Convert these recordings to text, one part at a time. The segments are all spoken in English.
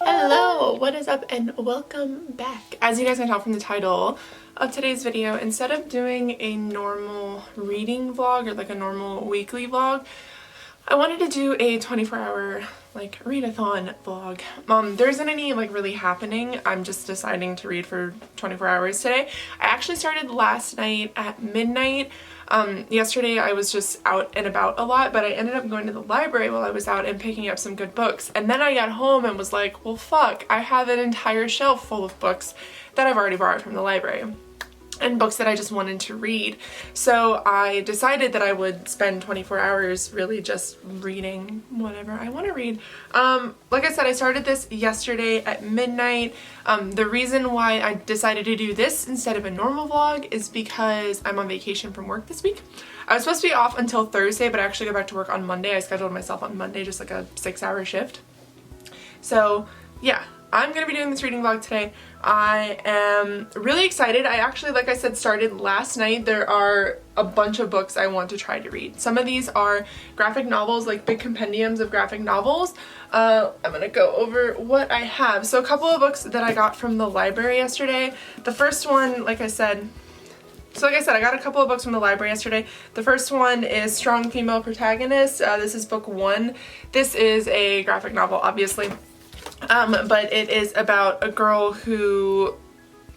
Hello, what is up and welcome back. As you guys can tell from the title of today's video, instead of doing a normal reading vlog or like a normal weekly vlog, I wanted to do a 24-hour like readathon vlog. There isn't any like really happening. I'm just deciding to read for 24 hours today. I actually started last night at midnight. Yesterday I was just out and about a lot, but I ended up going to the library while I was out and picking up some good books. And then I got home and was like, well fuck, I have an entire shelf full of books that I've already borrowed from the library and books that I just wanted to read. So I decided that I would spend 24 hours really just reading whatever I want to read. Like I said, I started this yesterday at midnight. The reason why I decided to do this instead of a normal vlog is because I'm on vacation from work this week. I was supposed to be off until Thursday, but I actually go back to work on Monday. I scheduled myself on Monday, just like a 6-hour shift. So yeah, I'm going to be doing this reading vlog today. I am really excited. I actually, like I said, started last night. There are a bunch of books I want to try to read. Some of these are graphic novels, like big compendiums of graphic novels. I'm going to go over what I have. So a couple of books that I got from the library yesterday. The first one, like I said, I got a couple of books from the library yesterday. The first one is Strong Female Protagonist. This is book 1. This is a graphic novel, obviously. But it is about a girl who,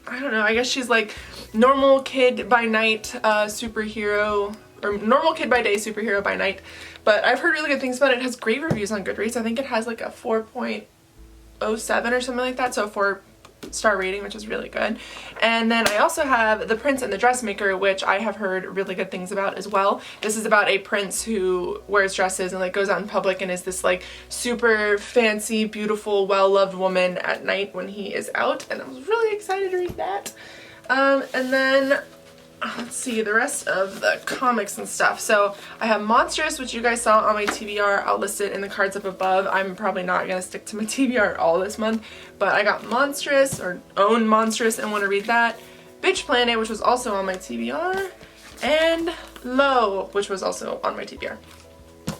I don't know, I guess she's like normal kid by night superhero, or normal kid by day, superhero by night. But I've heard really good things about it. It has great reviews on Goodreads. I think it has like a 4.07 or something like that, so a 4-star rating, which is really good. And then I also have The Prince and the Dressmaker, which I have heard really good things about as well. This is about a prince who wears dresses and like goes out in public and is this like super fancy, beautiful, well-loved woman at night when he is out, and I was really excited to read that. And then let's see the rest of the comics and stuff. So I have Monstrous, which you guys saw on my TBR. I'll list it in the cards up above. I'm probably not gonna stick to my TBR all this month, but I got Monstrous, or own Monstrous, and want to read that. Bitch Planet, which was also on my TBR, and Low, which was also on my TBR.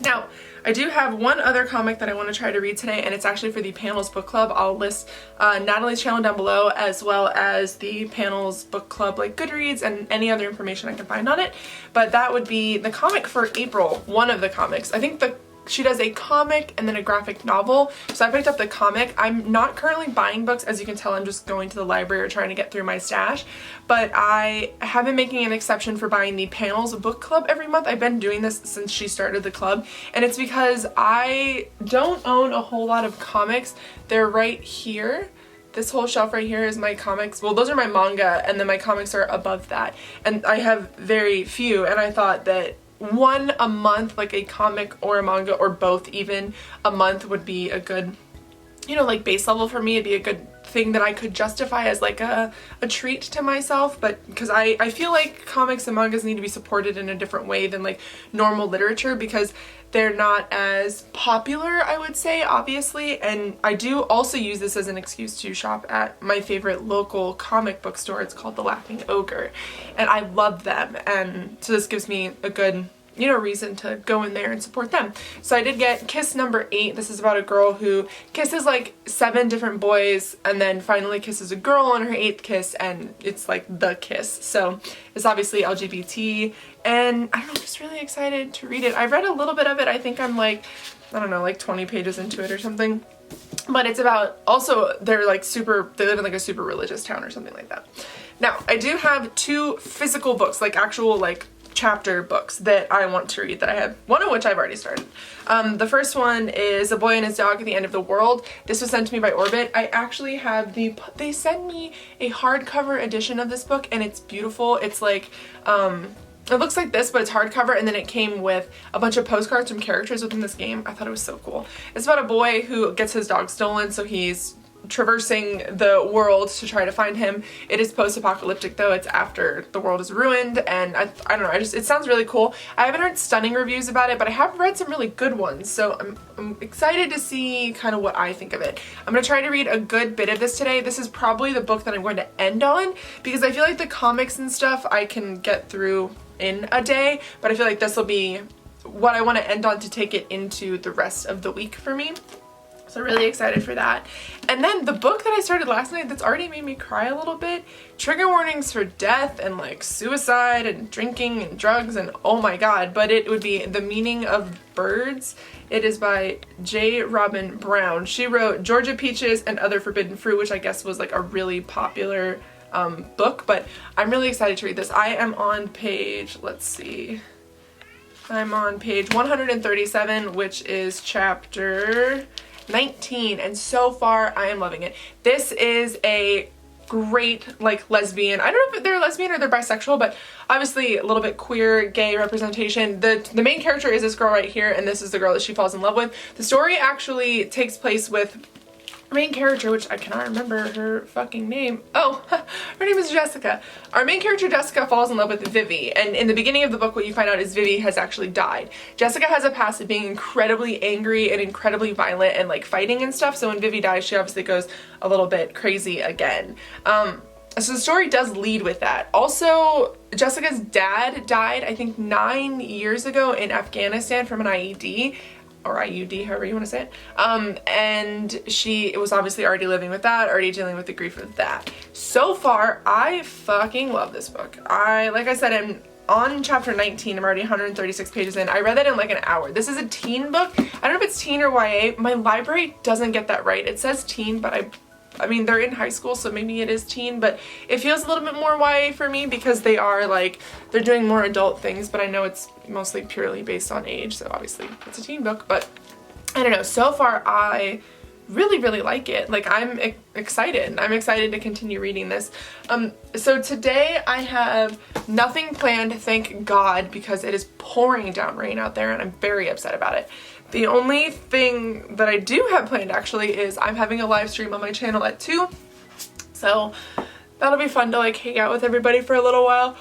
Now, I do have one other comic that I want to try to read today, and it's actually for the Panels Book Club. I'll list Natalie's channel down below, as well as the Panels Book Club, like Goodreads, and any other information I can find on it. But that would be the comic for April, one of the comics. I think she does a comic and then a graphic novel, so I picked up the comic. I'm not currently buying books. As you can tell, I'm just going to the library or trying to get through my stash, but I have been making an exception for buying the Panels Book Club every month. I've been doing this since she started the club, and it's because I don't own a whole lot of comics. They're right here. This whole shelf right here is my comics. Well, those are my manga, and then my comics are above that, and I have very few, and I thought that one a month, like a comic or a manga, or both even a month, would be a good, you know, like base level for me. It'd be a good thing that I could justify as like a treat to myself. But because I feel like comics and mangas need to be supported in a different way than like normal literature, because they're not as popular, I would say, obviously. And I do also use this as an excuse to shop at my favorite local comic book store. It's called The Laughing Ogre, and I love them, and so this gives me a good, you know, reason to go in there and support them. So I did get Kiss number 8. This is about a girl who kisses like 7 different boys and then finally kisses a girl on her 8th kiss, and it's like the kiss. So it's obviously LGBT, and I don't know, I'm just really excited to read it. I read a little bit of it. I think I'm like, I don't know, like 20 pages into it or something. But it's about, also, they're like they live in like a super religious town or something like that. Now, I do have 2 physical books, like actual like chapter books that I want to read, that I have, one of which I've already started. The first one is A Boy and His Dog at the End of the World. This was sent to me by Orbit. I actually have they sent me a hardcover edition of this book, and it's beautiful. It's like, it looks like this, but it's hardcover, and then it came with a bunch of postcards from characters within this game. I thought it was so cool. It's about a boy who gets his dog stolen, so he's traversing the world to try to find him. It is post-apocalyptic though. It's after the world is ruined, and I don't know, it sounds really cool. I haven't heard stunning reviews about it, but I have read some really good ones, so I'm excited to see kind of what I think of it. I'm gonna try to read a good bit of this today. This is probably the book that I'm going to end on, because I feel like the comics and stuff I can get through in a day, but I feel like this will be what I want to end on to take it into the rest of the week for me. So really excited for that. And then the book that I started last night that's already made me cry a little bit, trigger warnings for death and like suicide and drinking and drugs and oh my god, but it would be The Meaning of Birds. It is by J. Robin Brown. She wrote Georgia Peaches and Other Forbidden Fruit, which I guess was like a really popular book, but I'm really excited to read this. I am on page, let's see, I'm on page 137, which is chapter 19, and so far I am loving it. This is a great like lesbian, I don't know if they're lesbian or they're bisexual, but obviously a little bit queer gay representation. The main character is this girl right here, and this is the girl that she falls in love with. The story actually takes place with main character, which I cannot remember her fucking name. Oh, her name is Jessica. Our main character, Jessica, falls in love with Vivi, and in the beginning of the book what you find out is Vivi has actually died. Jessica has a past of being incredibly angry and incredibly violent and like fighting and stuff, so when Vivi dies she obviously goes a little bit crazy again. So the story does lead with that. Also, Jessica's dad died I think 9 years ago in Afghanistan from an IED. Or IUD, however you want to say it. And she was obviously already living with that, already dealing with the grief of that. So far, I fucking love this book. Like I said, I'm on chapter 19. I'm already 136 pages in. I read that in like an hour. This is a teen book. I don't know if it's teen or YA. My library doesn't get that right. It says teen, but I mean, they're in high school, so maybe it is teen, but it feels a little bit more YA for me because they are like, they're doing more adult things, but I know it's mostly purely based on age, so obviously it's a teen book, but I don't know. So far, I really, really like it. Like, I'm excited. I'm excited to continue reading this. So today I have nothing planned, thank God, because it is pouring down rain out there and I'm very upset about it. The only thing that I do have planned actually is I'm having a live stream on my channel at 2. So that'll be fun to like hang out with everybody for a little while.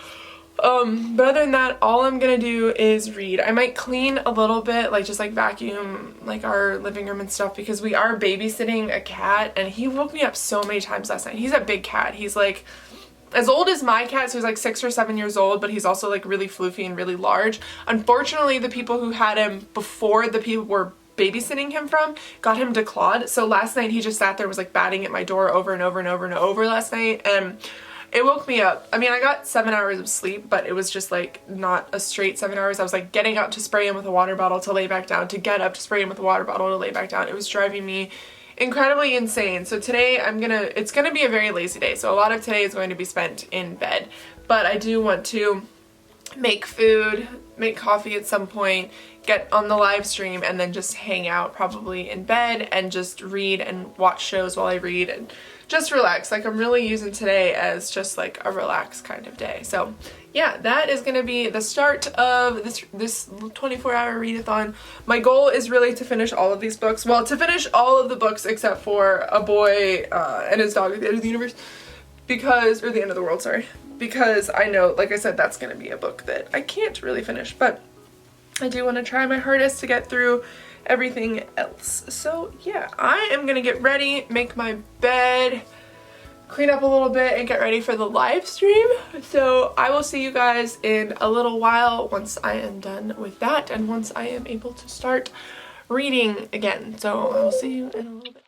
But other than that, all I'm gonna do is read. I might clean a little bit, like just like vacuum like our living room and stuff, because we are babysitting a cat and he woke me up so many times last night. He's a big cat. He's like as old as my cat, so he's like 6 or 7 years old, but he's also like really floofy and really large. Unfortunately, the people who had him before the people were babysitting him from got him declawed. So last night he just sat there, was like batting at my door over and over and over and over last night, and it woke me up. I mean, I got 7 hours of sleep, but it was just like not a straight 7 hours. I was like getting up to spray him with a water bottle to lay back down, to get up to spray him with a water bottle to lay back down. It was driving me incredibly insane. So today it's gonna be a very lazy day. So a lot of today is going to be spent in bed, but I do want to make food, make coffee at some point, get on the live stream, and then just hang out probably in bed and just read and watch shows while I read and just relax. Like, I'm really using today as just like a relaxed kind of day. So yeah, that is going to be the start of this 24-hour readathon. My goal is really to finish all of these books. Well, to finish all of the books except for A Boy and His Dog at the End of the Universe, because, or the end of the world, sorry. Because I know, like I said, that's going to be a book that I can't really finish, but I do want to try my hardest to get through everything else. So yeah, I am gonna get ready, make my bed, clean up a little bit, and get ready for the live stream. So I will see you guys in a little while once I am done with that and once I am able to start reading again. So I will see you in a little bit.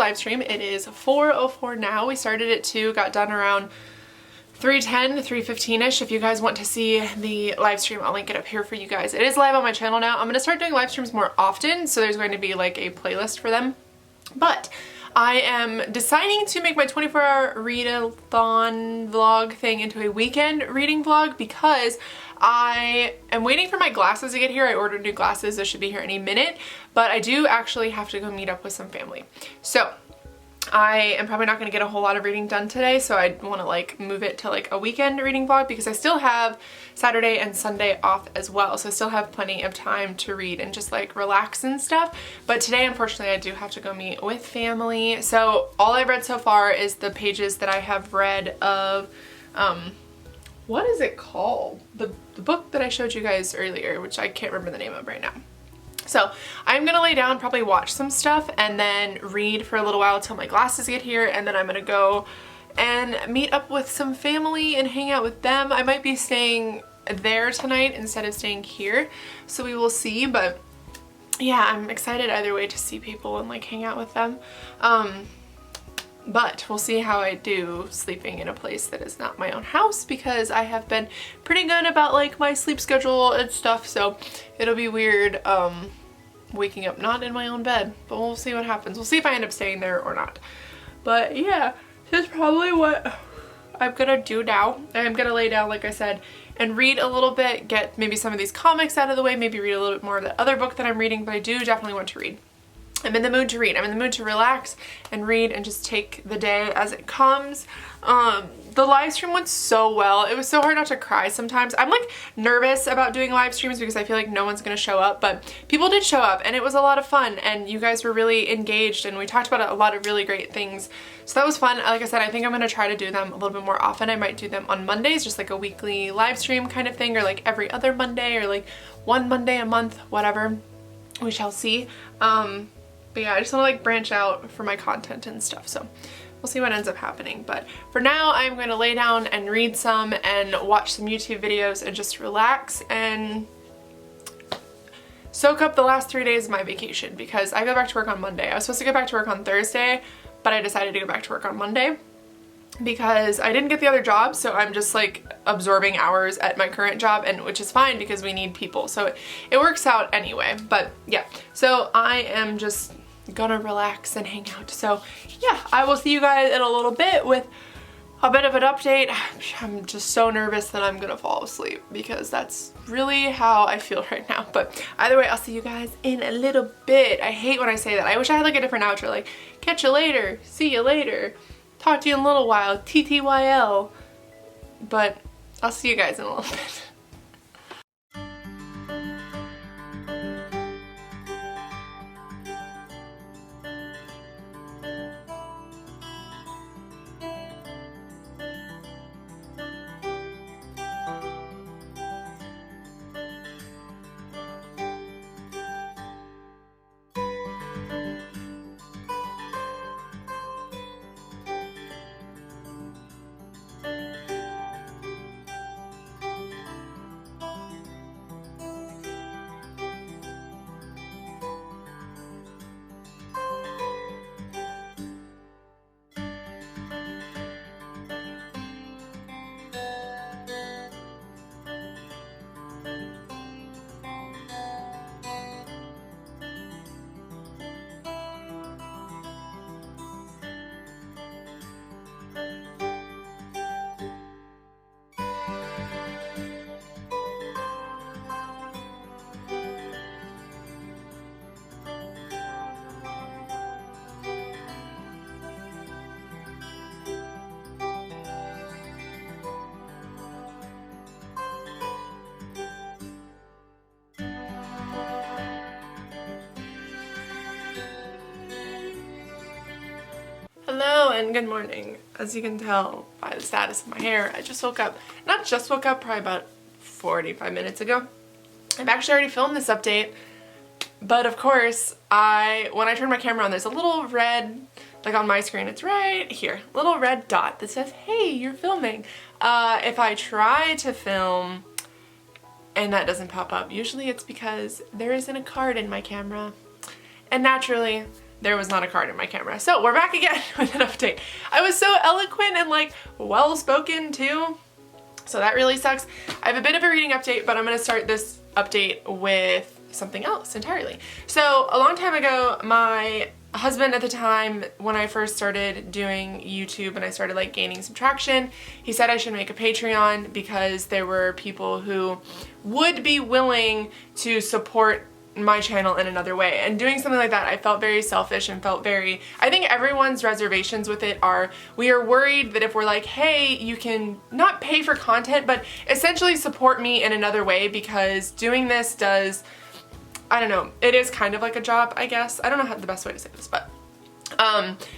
live stream. It is 4:04 now. We started at 2, got done around 3:10, 3:15ish. If you guys want to see the live stream, I'll link it up here for you guys. It is live on my channel now. I'm going to start doing live streams more often, so there's going to be like a playlist for them. But I am deciding to make my 24-hour readathon vlog thing into a weekend reading vlog because I am waiting for my glasses to get here. I ordered new glasses. They should be here any minute, but I do actually have to go meet up with some family. So I am probably not going to get a whole lot of reading done today, so I want to like move it to like a weekend reading vlog because I still have Saturday and Sunday off as well, so I still have plenty of time to read and just like relax and stuff. But today, unfortunately, I do have to go meet with family. So all I've read so far is the pages that I have read of, what is it called? The book that I showed you guys earlier, which I can't remember the name of right now. So I'm gonna lay down, probably watch some stuff, and then read for a little while until my glasses get here, and then I'm gonna go and meet up with some family and hang out with them. I might be staying there tonight instead of staying here, so we will see. But yeah, I'm excited either way to see people and like hang out with them. But we'll see how I do sleeping in a place that is not my own house, because I have been pretty good about like my sleep schedule and stuff, so it'll be weird waking up not in my own bed, but we'll see what happens. We'll see if I end up staying there or not. But yeah, that's probably what I'm gonna do now. I'm gonna lay down, like I said, and read a little bit, get maybe some of these comics out of the way, maybe read a little bit more of the other book that I'm reading, but I do definitely want to read. I'm in the mood to read. I'm in the mood to relax and read and just take the day as it comes. The live stream went so well. It was so hard not to cry sometimes. I'm like nervous about doing live streams because I feel like no one's gonna show up, but people did show up and it was a lot of fun, and you guys were really engaged and we talked about a lot of really great things. So that was fun. Like I said, I think I'm gonna try to do them a little bit more often. I might do them on Mondays, just like a weekly live stream kind of thing, or like every other Monday, or like one Monday a month, whatever. We shall see. But yeah, I just want to like branch out for my content and stuff, so we'll see what ends up happening. But for now, I'm going to lay down and read some and watch some YouTube videos and just relax and soak up the last 3 days of my vacation, because I go back to work on Monday. I was supposed to go back to work on Thursday, but I decided to go back to work on Monday because I didn't get the other job, so I'm just like absorbing hours at my current job, and which is fine because we need people, so it works out anyway. But yeah, so I am just gonna relax and hang out. So yeah, I will see you guys in a little bit with a bit of an update. I'm just so nervous that I'm gonna fall asleep because that's really how I feel right now. But either way, I'll see you guys in a little bit. I hate when I say that. I wish I had like a different outro, like catch you later, see you later, talk to you in a little while, TTYL. But I'll see you guys in a little bit. Hello and good morning. As you can tell by the status of my hair, I just woke up. Not just woke up, probably about 45 minutes ago. I've actually already filmed this update, but of course, when I turn my camera on, there's a little red, like on my screen, it's right here, little red dot that says, hey, you're filming. If I try to film and that doesn't pop up, usually it's because there isn't a card in my camera. And naturally, there was not a card in my camera. So we're back again with an update. I was so eloquent and like well-spoken too, so that really sucks. I have a bit of a reading update, but I'm gonna start this update with something else entirely. So a long time ago, my husband at the time, when I first started doing YouTube and I started like gaining some traction, he said I should make a Patreon because there were people who would be willing to support my channel in another way. And doing something like that, I felt very selfish and felt very, I think everyone's reservations with it are, we are worried that if we're like, hey, you can not pay for content, but essentially support me in another way, because doing this does, I don't know, it is kind of like a job, I guess. I don't know how the best way to say this, but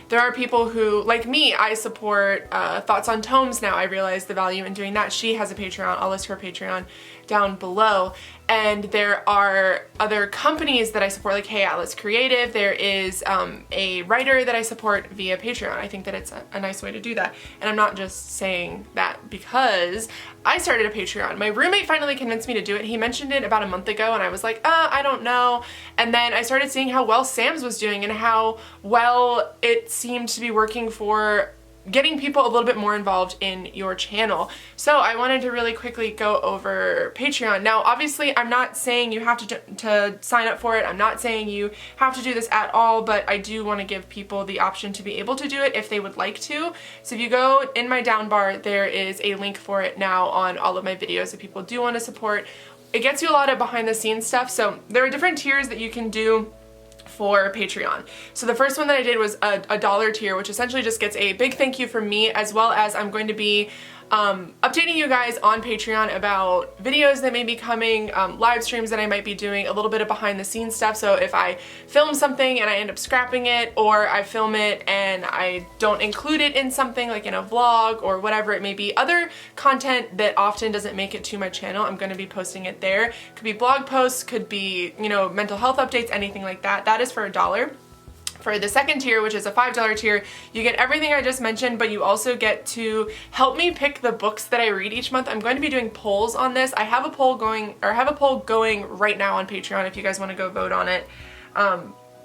there are people who, like me, I support Thoughts on Tomes now. I realize the value in doing that. She has a Patreon. I'll list her Patreon down below. And there are other companies that I support, like Hey Atlas Creative. There is a writer that I support via Patreon. I think that it's a nice way to do that. And I'm not just saying that because I started a Patreon. My roommate finally convinced me to do it. He mentioned it about a month ago and I was like, I don't know. And then I started seeing how well Sam's was doing and how well it seemed to be working for getting people a little bit more involved in your channel. So I wanted to really quickly go over Patreon. Now, obviously, I'm not saying you have to sign up for it. I'm not saying you have to do this at all, but I do want to give people the option to be able to do it if they would like to. So if you go in my down bar, there is a link for it now on all of my videos if people do want to support. It gets you a lot of behind the scenes stuff. So there are different tiers that you can do for Patreon. So the first one that I did was a $1 tier, which essentially just gets a big thank you from me, as well as I'm going to be updating you guys on Patreon about videos that may be coming, live streams that I might be doing, a little bit of behind the scenes stuff. So if I film something and I end up scrapping it, or I film it and I don't include it in something like in a vlog or whatever it may be, other content that often doesn't make it to my channel, I'm going to be posting it there. Could be blog posts, could be, you know, mental health updates, anything like that. That is for $1. For the second tier, which is a $5 tier, you get everything I just mentioned, but you also get to help me pick the books that I read each month. I'm going to be doing polls on this. I have a poll going, right now on Patreon if you guys want to go vote on it.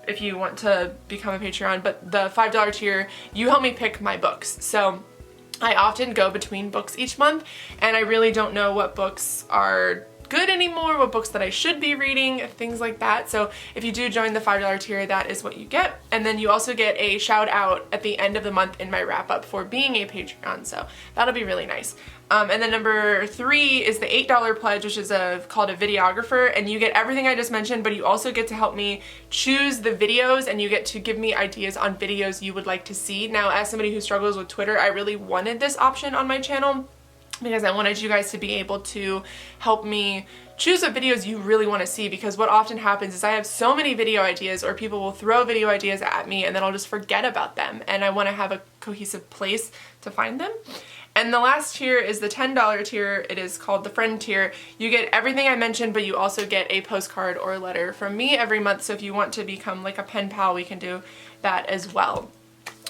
If you want to become a Patreon, but the $5 tier, you help me pick my books. So I often go between books each month, and I really don't know what books are good anymore, what books that I should be reading, things like that. So if you do join the $5 tier, that is what you get. And then you also get a shout out at the end of the month in my wrap up for being a Patreon. So that'll be really nice. And then number 3 is the $8 pledge, which is called a videographer, and you get everything I just mentioned, but you also get to help me choose the videos, and you get to give me ideas on videos you would like to see. Now, as somebody who struggles with Twitter, I really wanted this option on my channel, because I wanted you guys to be able to help me choose what videos you really want to see, because what often happens is I have so many video ideas, or people will throw video ideas at me and then I'll just forget about them, and I want to have a cohesive place to find them. And the last tier is the $10 tier. It is called the friend tier. You get everything I mentioned, but you also get a postcard or a letter from me every month. So if you want to become like a pen pal, we can do that as well.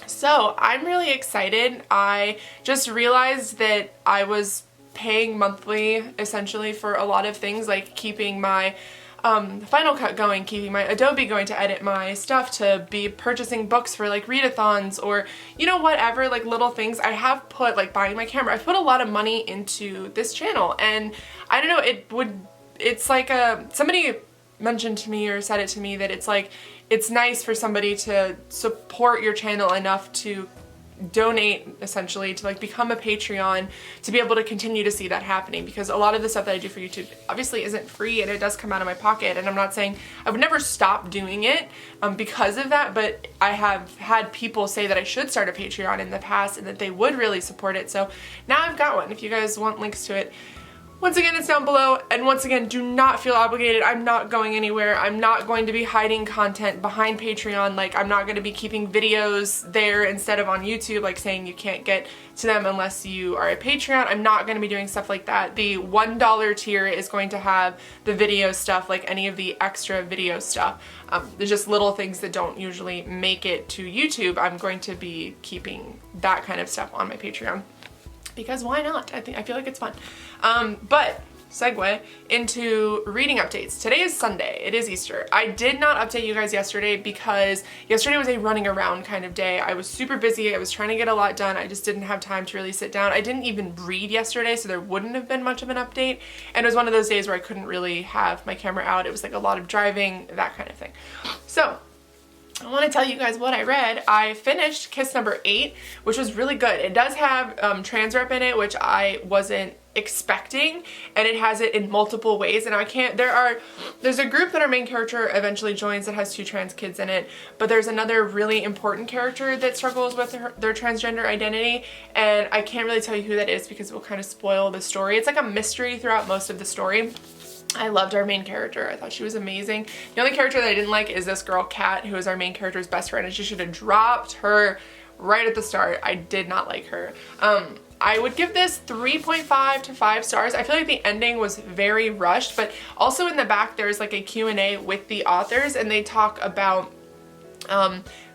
So I'm really excited. I just realized that I was paying monthly essentially for a lot of things, like keeping my Final Cut going, keeping my Adobe going to edit my stuff, to be purchasing books for like readathons, or you know, whatever, like little things. I have put, like buying my camera, I've put a lot of money into this channel, and I don't know, it's like somebody mentioned to me or said it to me that it's like, it's nice for somebody to support your channel enough to donate, essentially, to like become a Patreon, to be able to continue to see that happening, because a lot of the stuff that I do for YouTube obviously isn't free, and it does come out of my pocket. And I'm not saying I would never stop doing it because of that, but I have had people say that I should start a Patreon in the past and that they would really support it. So now I've got one. If you guys want links to it, once again, it's down below, and once again, do not feel obligated. I'm not going anywhere. I'm not going to be hiding content behind Patreon. Like, I'm not going to be keeping videos there instead of on YouTube, like saying you can't get to them unless you are a Patreon. I'm not going to be doing stuff like that. The $1 tier is going to have the video stuff, like any of the extra video stuff. There's just little things that don't usually make it to YouTube. I'm going to be keeping that kind of stuff on my Patreon, because why not? I feel like it's fun. But segue into reading updates. Today is Sunday. It is Easter. I did not update you guys yesterday because yesterday was a running around kind of day. I was super busy. I was trying to get a lot done. I just didn't have time to really sit down. I didn't even read yesterday, so there wouldn't have been much of an update. And it was one of those days where I couldn't really have my camera out. It was like a lot of driving, that kind of thing. So I want to tell you guys what I read. I finished Kiss number 8, which was really good. It does have trans rep in it, which I wasn't expecting, and it has it in multiple ways. And there's a group that our main character eventually joins that has 2 trans kids in it, but there's another really important character that struggles with their transgender identity, and I can't really tell you who that is because it will kind of spoil the story. It's like a mystery throughout most of the story. I loved our main character. I thought she was amazing. The only character that I didn't like is this girl, Kat, who is our main character's best friend, and she should have dropped her right at the start. I did not like her. I would give this 3.5 to 5 stars. I feel like the ending was very rushed, but also in the back there's like a Q&A with the authors, and they talk about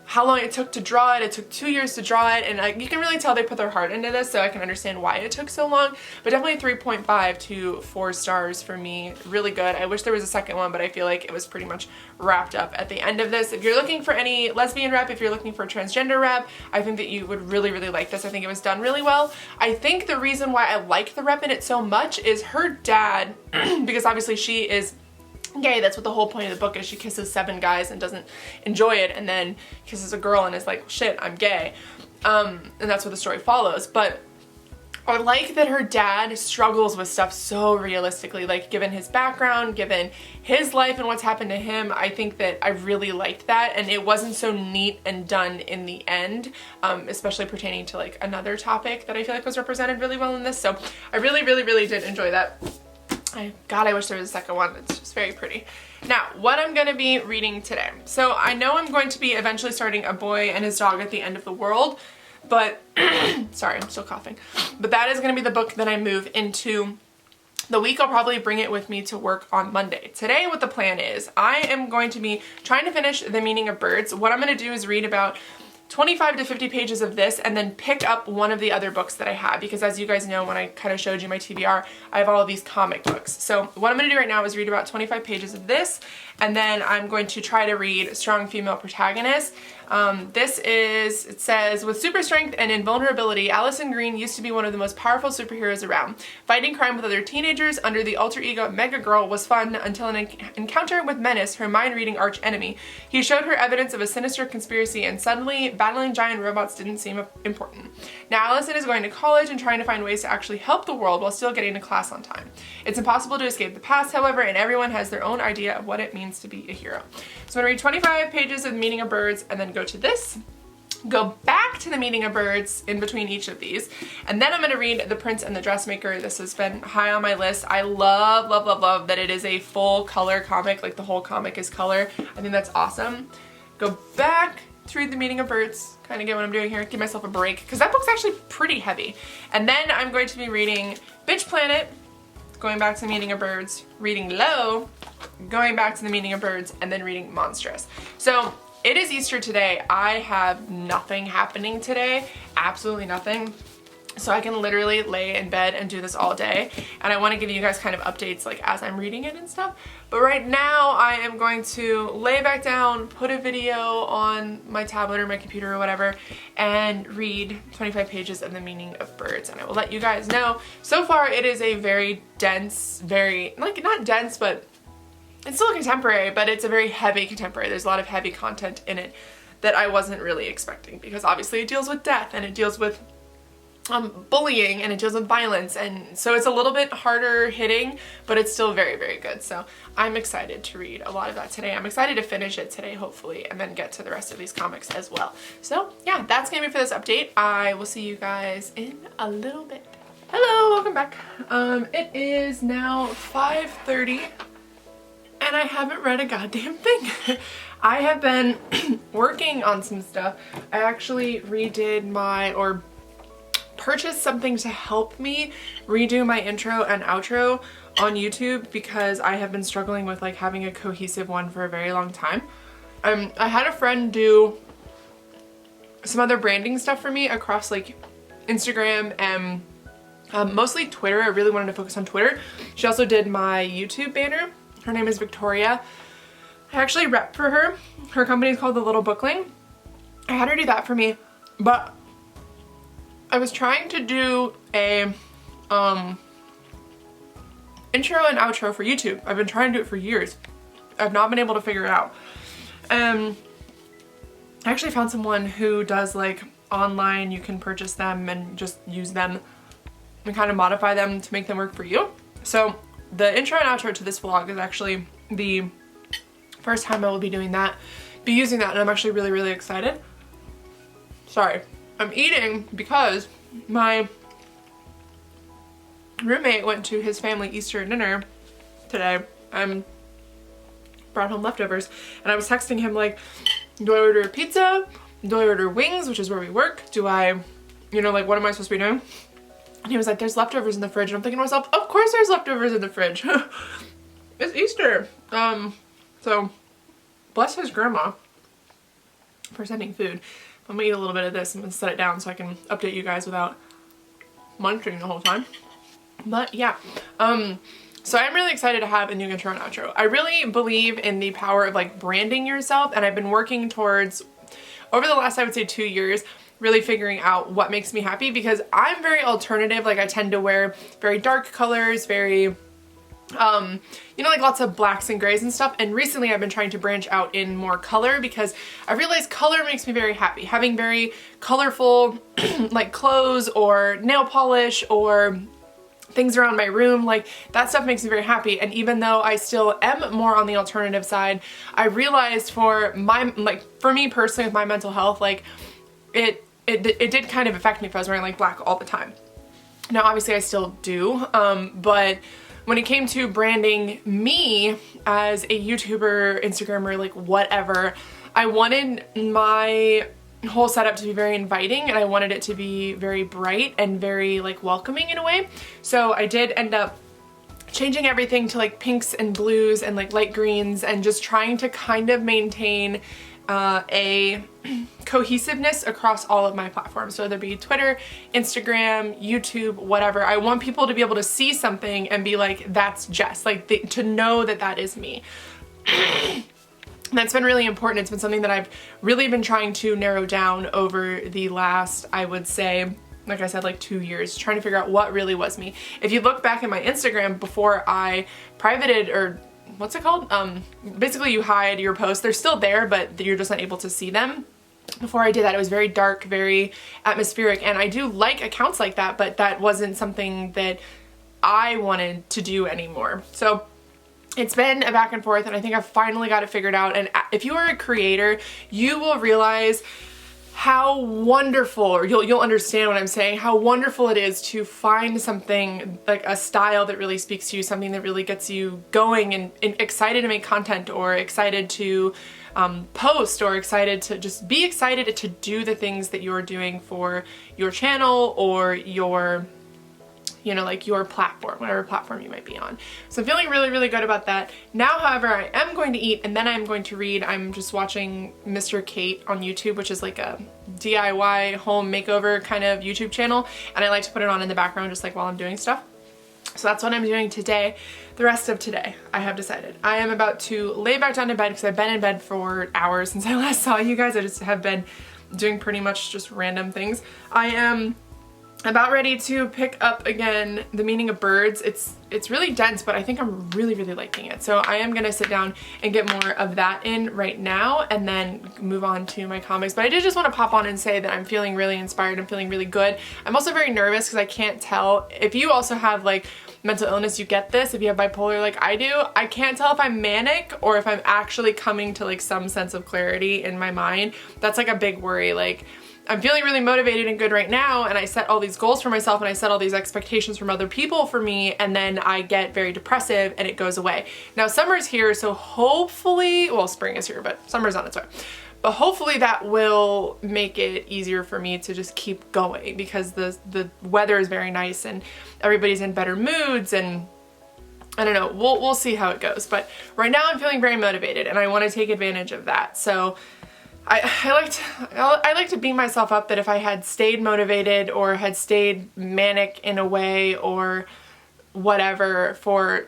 how long it took to draw it. It took 2 years to draw it, and you can really tell they put their heart into this, so I can understand why it took so long. But definitely 3.5 to 4 stars for me. Really good. I wish there was a second one, but I feel like it was pretty much wrapped up at the end of this. If you're looking for any lesbian rep, if you're looking for transgender rep, I think that you would really, really like this. I think it was done really well. I think the reason why I like the rep in it so much is her dad, because obviously she is gay. That's what the whole point of the book is. She kisses 7 guys and doesn't enjoy it, and then kisses a girl and is like, shit, I'm gay. And that's what the story follows. But I like that her dad struggles with stuff so realistically, like given his background, given his life and what's happened to him. I think that I really liked that, and it wasn't so neat and done in the end, especially pertaining to like another topic that I feel like was represented really well in this. So I really, really, really did enjoy that. God, I wish there was a second one. It's just very pretty. Now, what I'm going to be reading today. So I know I'm going to be eventually starting A Boy and His Dog at the End of the World, but sorry, I'm still coughing. But that is going to be the book that I move into the week. I'll probably bring it with me to work on Monday. Today, what the plan is, I am going to be trying to finish The Meaning of Birds. What I'm going to do is read about 25 to 50 pages of this and then pick up one of the other books that I have, because as you guys know, when I kind of showed you my TBR, I have all of these comic books. So what I'm going to do right now is read about 25 pages of this, and then I'm going to try to read Strong Female Protagonist. It says, with super strength and invulnerability, Allison Green used to be one of the most powerful superheroes around. Fighting crime with other teenagers under the alter ego Mega Girl was fun until an encounter with Menace, her mind-reading arch-enemy. He showed her evidence of a sinister conspiracy, and suddenly battling giant robots didn't seem important. Now Allison is going to college and trying to find ways to actually help the world while still getting to class on time. It's impossible to escape the past, however, and everyone has their own idea of what it means to be a hero. So I'm going to read 25 pages of The Meaning of Birds and then go to this, go back to The Meaning of Birds in between each of these, and then I'm going to read The Prince and the Dressmaker. This has been high on my list. I love, love, love, love that it is a full color comic, like the whole comic is color. I think that's awesome. Go back to read The Meaning of Birds, kind of get what I'm doing here, give myself a break, because that book's actually pretty heavy. And then I'm going to be reading Bitch Planet, going back to The Meaning of Birds, reading Low, going back to The Meaning of Birds, and then reading Monstrous. So it is Easter today. I have nothing happening today, absolutely nothing. So I can literally lay in bed and do this all day. And I want to give you guys kind of updates like as I'm reading it and stuff. But right now I am going to lay back down, put a video on my tablet or my computer or whatever, and read 25 pages of The Meaning of Birds. And I will let you guys know. So far it is a very dense, very, like not dense, but it's still contemporary, but it's a very heavy contemporary. There's a lot of heavy content in it that I wasn't really expecting, because obviously it deals with death and it deals with bullying and it deals with violence, and so it's a little bit harder hitting, but it's still very, very good. So I'm excited to read a lot of that today. I'm excited to finish it today, hopefully, and then get to the rest of these comics as well. So yeah, that's gonna be for this update. I will see you guys in a little bit. Hello, welcome back. It is now 5:30 and I haven't read a goddamn thing. I have been working on some stuff. I actually purchased something to help me redo my intro and outro on YouTube, because I have been struggling with like having a cohesive one for a very long time. I had a friend do some other branding stuff for me across like Instagram and Mostly Twitter. I really wanted to focus on Twitter. She also did my YouTube banner. Her name is Victoria. I actually rep for her. Her company is called The Little Bookling. I had her do that for me, but I was trying to do a intro and outro for YouTube. I've been trying to do it for years. I've not been able to figure it out. I actually found someone who does like online, you can purchase them and just use them and kind of modify them to make them work for you. So the intro and outro to this vlog is actually the first time I will be doing that, be using that, and I'm actually really, really excited. Sorry, I'm eating because my roommate went to his family Easter dinner today and brought home leftovers, and I was texting him like, do I order a pizza? Do I order wings, which is where we work? Do I, you know, like, what am I supposed to be doing? And he was like, there's leftovers in the fridge. And I'm thinking to myself, of course there's leftovers in the fridge. It's Easter. So bless his grandma for sending food. I'm gonna eat a little bit of this. I'm gonna set it down so I can update you guys without munching the whole time. But yeah, so I'm really excited to have a new intro and outro. I really believe in the power of like branding yourself, and I've been working towards, over the last, I would say 2 years, really figuring out what makes me happy, because I'm very alternative. Like I tend to wear very dark colors, very, you know, like lots of blacks and grays and stuff. And recently I've been trying to branch out in more color because I realized color makes me very happy. Having very colorful like clothes or nail polish or things around my room, like that stuff makes me very happy. And even though I still am more on the alternative side, I realized for my, like for me personally with my mental health, like it did kind of affect me if I was wearing like black all the time. Now obviously I still do, but when it came to branding me as a YouTuber, Instagrammer, like whatever, I wanted my whole setup to be very inviting, and I wanted it to be very bright and very like welcoming in a way. So I did end up changing everything to like pinks and blues and like light greens, and just trying to kind of maintain a cohesiveness across all of my platforms. So whether it be Twitter, Instagram, YouTube, whatever. I want people to be able to see something and be like, that's Jess, like to know that that is me. That's been really important. It's been something that I've really been trying to narrow down over the last, I would say, like I said, like 2 years, trying to figure out what really was me. If you look back at my Instagram before I privated, or what's it called? Basically you hide your posts. They're still there, but you're just not able to see them. Before I did that, it was very dark, very atmospheric, and I do like accounts like that, but that wasn't something that I wanted to do anymore. So it's been a back and forth, and I think I've finally got it figured out. And if you are a creator, you will realize how wonderful, or you'll understand what I'm saying, how wonderful it is to find something like a style that really speaks to you, something that really gets you going and excited to make content, or excited to post, or excited to just be excited to do the things that you're doing for your channel or your, you know, like your platform, whatever platform you might be on. So I'm feeling really, really good about that. Now, however, I am going to eat, and then I'm going to read. I'm just watching Mr. Kate on YouTube, which is like a DIY home makeover kind of YouTube channel, and I like to put it on in the background just like while I'm doing stuff. So that's what I'm doing today. The rest of today, I have decided. I am about to lay back down to bed because I've been in bed for hours since I last saw you guys. I just have been doing pretty much just random things. I am about ready to pick up again The Meaning of Birds. It's really dense, but I think I'm really, really liking it. So I am gonna sit down and get more of that in right now, and then move on to my comics. But I did just want to pop on and say that I'm feeling really inspired. I'm feeling really good. I'm also very nervous because I can't tell. If you also have like mental illness, you get this. If you have bipolar like I do, I can't tell if I'm manic or if I'm actually coming to like some sense of clarity in my mind. That's like a big worry. Like, I'm feeling really motivated and good right now, and I set all these goals for myself, and I set all these expectations from other people for me, and then I get very depressive and it goes away. Now summer's here, so hopefully, well, spring is here, but summer's on its way. But hopefully that will make it easier for me to just keep going, because the weather is very nice and everybody's in better moods, and I don't know, we'll see how it goes. But right now I'm feeling very motivated and I want to take advantage of that. So I like to beat myself up that if I had stayed motivated or had stayed manic in a way or whatever for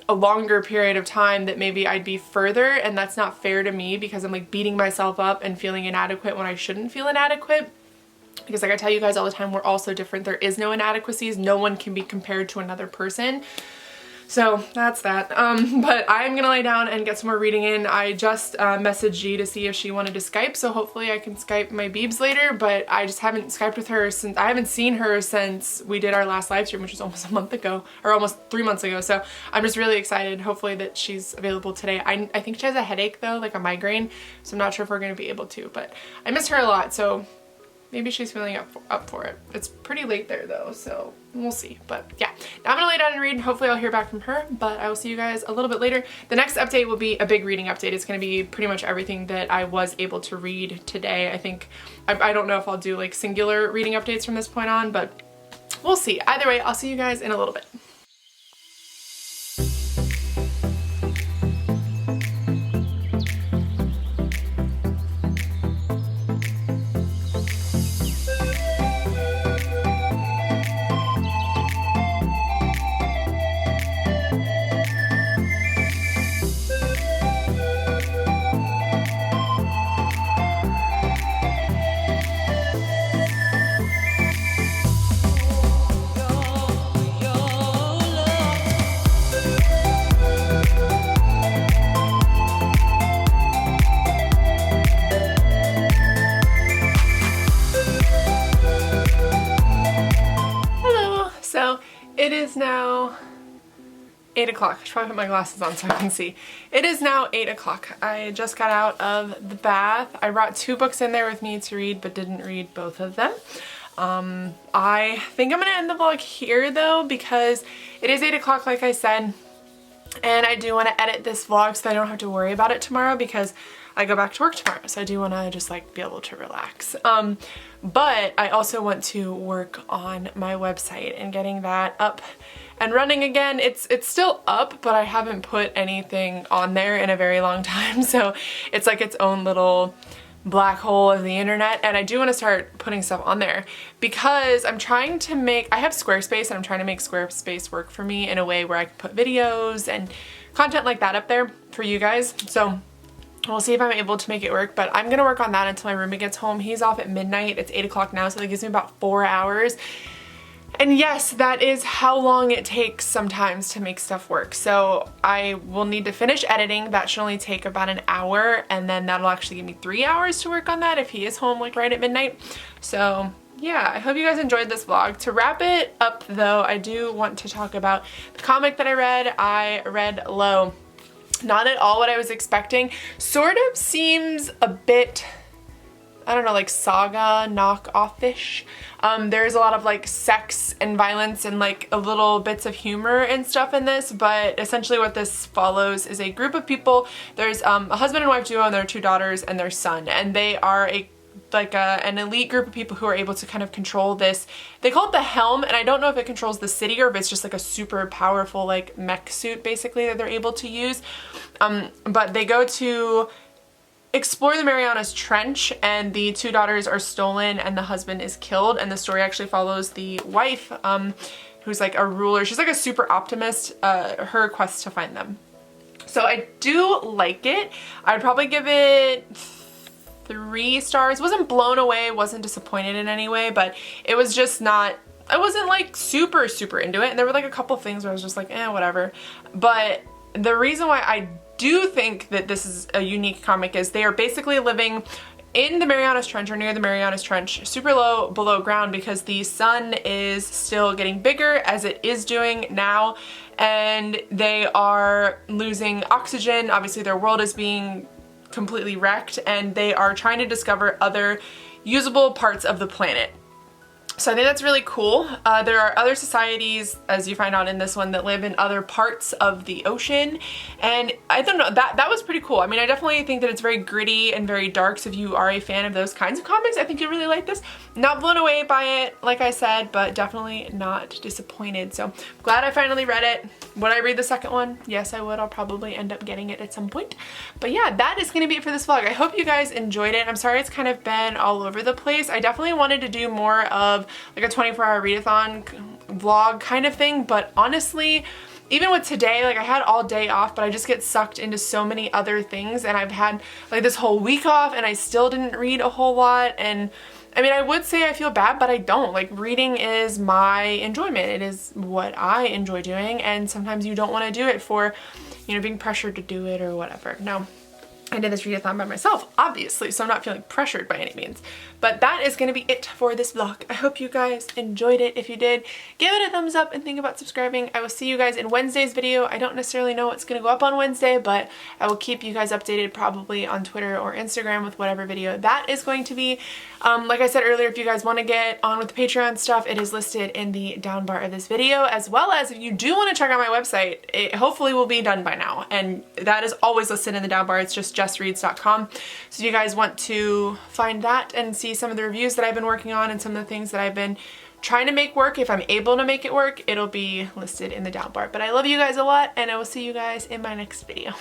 a longer period of time, that maybe I'd be further, and that's not fair to me because I'm like beating myself up and feeling inadequate when I shouldn't feel inadequate. Because like I tell you guys all the time, we're all so different. There is no inadequacies. No one can be compared to another person. So that's that. But I'm gonna lay down and get some more reading in. I just messaged G to see if she wanted to Skype, so hopefully I can Skype my Beebs later, but I just haven't Skyped with her since, I haven't seen her since we did our last live stream, which was almost a month ago, or almost 3 months ago, so I'm just really excited, hopefully, that she's available today. I think she has a headache though, like a migraine, so I'm not sure if we're gonna be able to, but I miss her a lot, so maybe she's feeling up for it. It's pretty late there though, so we'll see. But yeah, now I'm gonna lay down and read. Hopefully I'll hear back from her, but I will see you guys a little bit later. The next update will be a big reading update. It's gonna be pretty much everything that I was able to read today. I think, I don't know if I'll do like singular reading updates from this point on, but we'll see. Either way, I'll see you guys in a little bit. It is now 8 o'clock. I should probably put my glasses on so I can see. It is now 8 o'clock. I just got out of the bath. I brought 2 books in there with me to read, but didn't read both of them. I think I'm gonna end the vlog here though, because it is 8 o'clock like I said, and I do want to edit this vlog so I don't have to worry about it tomorrow because I go back to work tomorrow, so I do want to just like be able to relax. But I also want to work on my website and getting that up and running again. It's still up, but I haven't put anything on there in a very long time, so it's like its own little black hole of the internet, and I do want to start putting stuff on there because I'm trying to make, I have Squarespace and I'm trying to make Squarespace work for me in a way where I can put videos and content like that up there for you guys. So we'll see if I'm able to make it work, but I'm gonna work on that until my roommate gets home. He's off at midnight. It's 8 o'clock now, so that gives me about 4 hours. And yes, that is how long it takes sometimes to make stuff work. So I will need to finish editing. That should only take about an hour, and then that'll actually give me 3 hours to work on that if he is home like right at midnight. So yeah, I hope you guys enjoyed this vlog. To wrap it up though, I do want to talk about the comic that I read. I read Low. Not at all what I was expecting. Sort of seems a bit, I don't know, like Saga knockoff-ish. There's a lot of like sex and violence and like a little bits of humor and stuff in this, but essentially what this follows is a group of people. There's a husband and wife duo and their 2 daughters and their son, and they are an elite group of people who are able to kind of control this. They call it the Helm, and I don't know if it controls the city or if it's just like a super powerful like mech suit basically that they're able to use. But they go to explore the Marianas Trench, and the 2 daughters are stolen and the husband is killed, and the story actually follows the wife who's like a ruler. She's like a super optimist, her quest to find them. So I do like it. I'd probably give it 3 stars. Wasn't blown away, wasn't disappointed in any way, but it was just not, I wasn't like super into it, and there were like a couple things where I was just like, whatever. But the reason why I do think that this is a unique comic is they are basically living in the Marianas Trench, or near the Marianas Trench, super low below ground, because the sun is still getting bigger as it is doing now, and they are losing oxygen. Obviously their world is being completely wrecked, and they are trying to discover other usable parts of the planet. So I think that's really cool. There are other societies, as you find out in this one, that live in other parts of the ocean. And I don't know, that was pretty cool. I mean, I definitely think that it's very gritty and very dark. So if you are a fan of those kinds of comics, I think you'll really like this. Not blown away by it, like I said, but definitely not disappointed. So glad I finally read it. Would I read the second one? Yes, I would. I'll probably end up getting it at some point. But yeah, that is going to be it for this vlog. I hope you guys enjoyed it. I'm sorry it's kind of been all over the place. I definitely wanted to do more of like a 24-hour readathon vlog kind of thing, but honestly, even with today, like I had all day off, but I just get sucked into so many other things, and I've had like this whole week off and I still didn't read a whole lot. And I mean, I would say I feel bad, but I don't. Like, reading is my enjoyment. It is what I enjoy doing, and sometimes you don't want to do it for, you know, being pressured to do it or whatever. No. I did this readathon by myself, obviously, so I'm not feeling pressured by any means. But that is going to be it for this vlog. I hope you guys enjoyed it. If you did, give it a thumbs up and think about subscribing. I will see you guys in Wednesday's video. I don't necessarily know what's going to go up on Wednesday, but I will keep you guys updated probably on Twitter or Instagram with whatever video that is going to be. Like I said earlier, if you guys want to get on with the Patreon stuff, it is listed in the down bar of this video, as well as if you do want to check out my website, it hopefully will be done by now, and that is always listed in the down bar. It's just JESREADS.com. So if you guys want to find that and see some of the reviews that I've been working on and some of the things that I've been trying to make work, if I'm able to make it work, it'll be listed in the down bar. But I love you guys a lot, and I will see you guys in my next video.